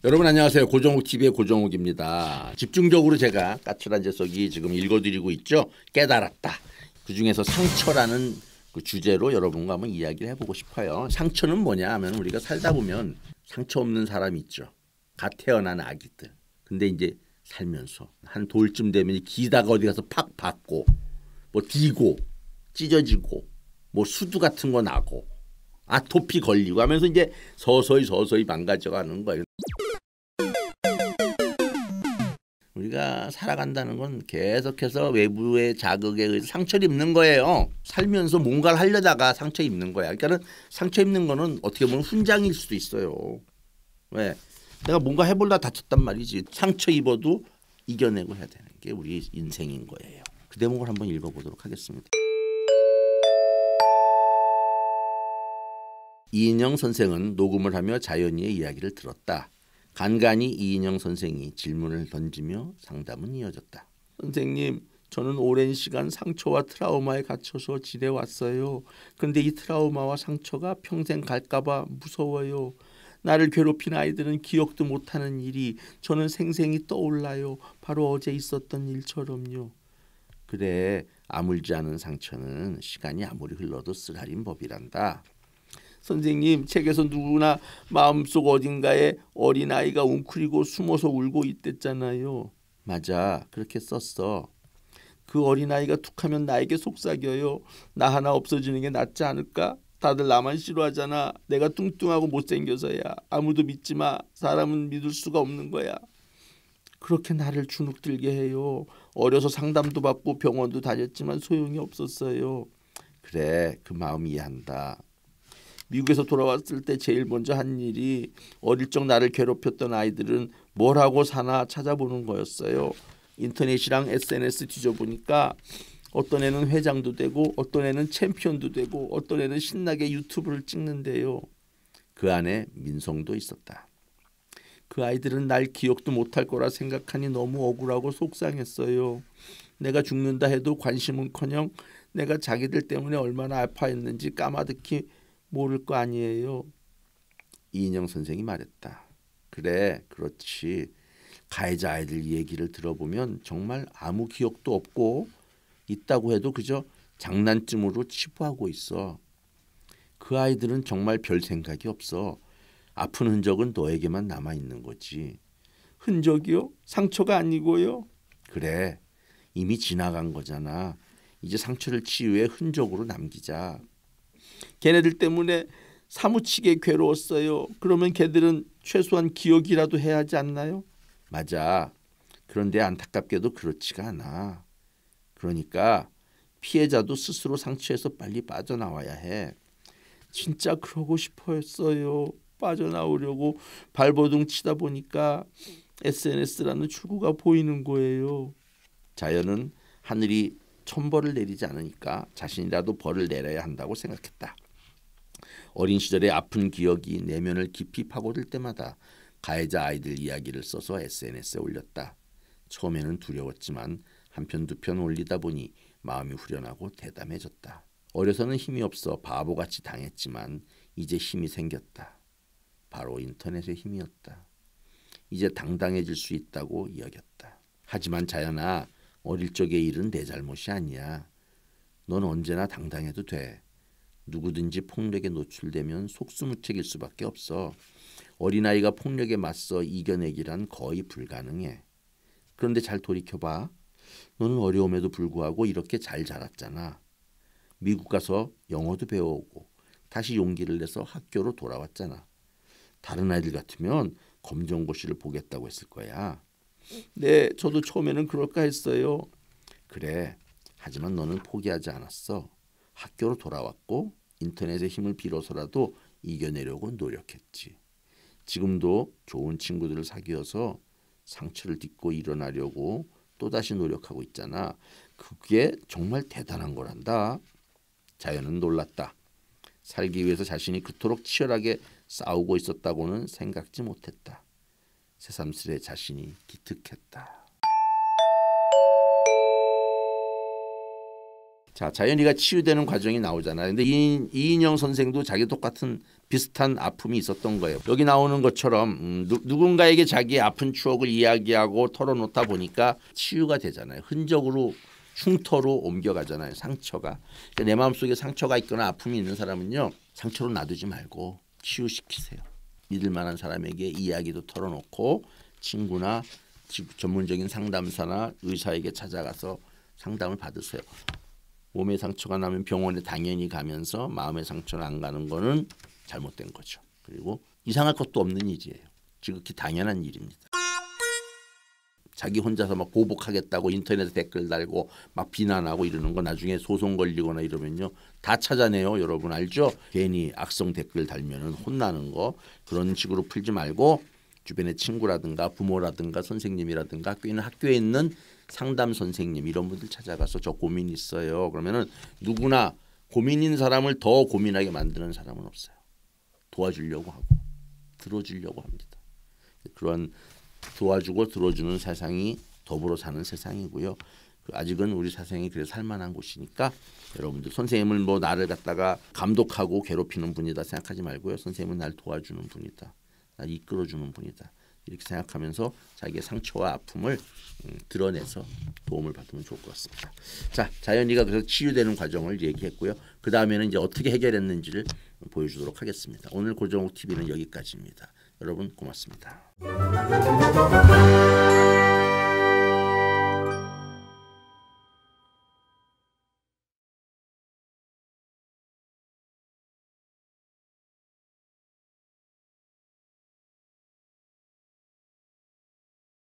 여러분 안녕하세요. 고정욱 TV의 고정욱입니다. 집중적으로 제가 까칠한 재석이 지금 읽어드리고 있죠. 깨달았다. 그중에서 상처라는 그 주제로 여러분과 한번 이야기를 해보고 싶어요. 상처는 뭐냐 하면 우리가 살다 보면 상처 없는 사람이 있죠. 갓 태어난 아기들. 근데 이제 살면서 한 돌쯤 되면 기다가 어디 가서 팍 박고 뭐 디고 찢어지고 뭐 수두 같은 거 나고 아토피 걸리고 하면서 이제 서서히 망가져가는 거예요. 우리가 살아간다는 건 계속해서 외부의 자극에 의해서 상처를 입는 거예요. 살면서 뭔가를 하려다가 상처 입는 거야. 그러니까 상처 입는 거는 어떻게 보면 훈장일 수도 있어요. 왜? 내가 뭔가 해보려다 다쳤단 말이지. 상처 입어도 이겨내고 해야 되는 게 우리 인생인 거예요. 그 대목을 한번 읽어보도록 하겠습니다. 이인영 선생은 녹음을 하며 자연이의 이야기를 들었다. 간간히 이인영 선생이 질문을 던지며 상담은 이어졌다. 선생님, 저는 오랜 시간 상처와 트라우마에 갇혀서 지내왔어요. 그런데 이 트라우마와 상처가 평생 갈까봐 무서워요. 나를 괴롭힌 아이들은 기억도 못하는 일이 저는 생생히 떠올라요. 바로 어제 있었던 일처럼요. 그래, 아물지 않은 상처는 시간이 아무리 흘러도 쓰라린 법이란다. 선생님, 책에서 누구나 마음속 어딘가에 어린아이가 웅크리고 숨어서 울고 있댔잖아요. 맞아, 그렇게 썼어. 그 어린아이가 툭하면 나에게 속삭여요. 나 하나 없어지는 게 낫지 않을까? 다들 나만 싫어하잖아. 내가 뚱뚱하고 못생겨서야. 아무도 믿지 마. 사람은 믿을 수가 없는 거야. 그렇게 나를 주눅들게 해요. 어려서 상담도 받고 병원도 다녔지만 소용이 없었어요. 그래, 그 마음 이해한다. 미국에서 돌아왔을 때 제일 먼저 한 일이 어릴 적 나를 괴롭혔던 아이들은 뭘 하고 사나 찾아보는 거였어요. 인터넷이랑 SNS 뒤져보니까 어떤 애는 회장도 되고 어떤 애는 챔피언도 되고 어떤 애는 신나게 유튜브를 찍는데요. 그 안에 민성도 있었다. 그 아이들은 날 기억도 못할 거라 생각하니 너무 억울하고 속상했어요. 내가 죽는다 해도 관심은커녕 내가 자기들 때문에 얼마나 아파했는지 까마득히 모를 거 아니에요. 이인영 선생이 말했다. 그래, 그렇지. 가해자 아이들 얘기를 들어보면 정말 아무 기억도 없고 있다고 해도 그저 장난쯤으로 치부하고 있어. 그 아이들은 정말 별 생각이 없어. 아픈 흔적은 너에게만 남아있는 거지. 흔적이요? 상처가 아니고요? 그래, 이미 지나간 거잖아. 이제 상처를 치유해 흔적으로 남기자. 걔네들 때문에 사무치게 괴로웠어요. 그러면 걔들은 최소한 기억이라도 해야 하지 않나요? 맞아. 그런데 안타깝게도 그렇지가 않아. 그러니까 피해자도 스스로 상처에서 빨리 빠져나와야 해. 진짜 그러고 싶었어요. 빠져나오려고 발버둥 치다 보니까 SNS라는 출구가 보이는 거예요. 자연은 하늘이 천벌을 내리지 않으니까 자신이라도 벌을 내려야 한다고 생각했다. 어린 시절의 아픈 기억이 내면을 깊이 파고들 때마다 가해자 아이들 이야기를 써서 SNS에 올렸다. 처음에는 두려웠지만 한편 두 편 올리다 보니 마음이 후련하고 대담해졌다. 어려서는 힘이 없어 바보같이 당했지만 이제 힘이 생겼다. 바로 인터넷의 힘이었다. 이제 당당해질 수 있다고 여겼다. 하지만 자연아, 어릴 적의 일은 내 잘못이 아니야. 넌 언제나 당당해도 돼. 누구든지 폭력에 노출되면 속수무책일 수밖에 없어. 어린아이가 폭력에 맞서 이겨내기란 거의 불가능해. 그런데 잘 돌이켜봐. 너는 어려움에도 불구하고 이렇게 잘 자랐잖아. 미국 가서 영어도 배워오고 다시 용기를 내서 학교로 돌아왔잖아. 다른 아이들 같으면 검정고시를 보겠다고 했을 거야. 네, 저도 처음에는 그럴까 했어요. 그래, 하지만 너는 포기하지 않았어. 학교로 돌아왔고 인터넷의 힘을 빌어서라도 이겨내려고 노력했지. 지금도 좋은 친구들을 사귀어서 상처를 딛고 일어나려고 또다시 노력하고 있잖아. 그게 정말 대단한 거란다. 자연은 놀랐다. 살기 위해서 자신이 그토록 치열하게 싸우고 있었다고는 생각지 못했다. 새삼스레 자신이 기특했다. 자, 자연이가 치유되는 과정이 나오잖아요. 근데 이인영 선생도 자기 똑같은 비슷한 아픔이 있었던 거예요. 여기 나오는 것처럼 누군가에게 자기의 아픈 추억을 이야기하고 털어놓다 보니까 치유가 되잖아요. 흔적으로 흉터로 옮겨가잖아요. 상처가. 그러니까 내 마음속에 상처가 있거나 아픔이 있는 사람은요. 상처로 놔두지 말고 치유시키세요. 믿을 만한 사람에게 이야기도 털어놓고 친구나 전문적인 상담사나 의사에게 찾아가서 상담을 받으세요. 몸에 상처가 나면 병원에 당연히 가면서 마음의 상처는 안 가는 거는 잘못된 거죠. 그리고 이상할 것도 없는 일이에요. 지극히 당연한 일입니다. 자기 혼자서 막 보복하겠다고 인터넷에 댓글 달고 막 비난하고 이러는 거 나중에 소송 걸리거나 이러면요. 다 찾아내요. 여러분 알죠? 괜히 악성 댓글 달면은 혼나는 거 그런 식으로 풀지 말고 주변의 친구라든가 부모라든가 선생님이라든가 학교에 있는 상담 선생님 이런 분들 찾아가서 저 고민 있어요. 그러면은 누구나 고민인 사람을 더 고민하게 만드는 사람은 없어요. 도와주려고 하고 들어주려고 합니다. 그런 도와주고 들어주는 세상이 더불어 사는 세상이고요. 아직은 우리 세상이 그래서 살만한 곳이니까 여러분들 선생님을 뭐 나를 갖다가 감독하고 괴롭히는 분이다 생각하지 말고요. 선생님은 날 도와주는 분이다. 날 이끌어주는 분이다. 이렇게 생각하면서 자기의 상처와 아픔을 드러내서 도움을 받으면 좋을 것 같습니다. 자, 자연이가 그래서 치유되는 과정을 얘기했고요. 그 다음에는 이제 어떻게 해결했는지를 보여주도록 하겠습니다. 오늘 고정욱 TV는 여기까지입니다. 여러분 고맙습니다.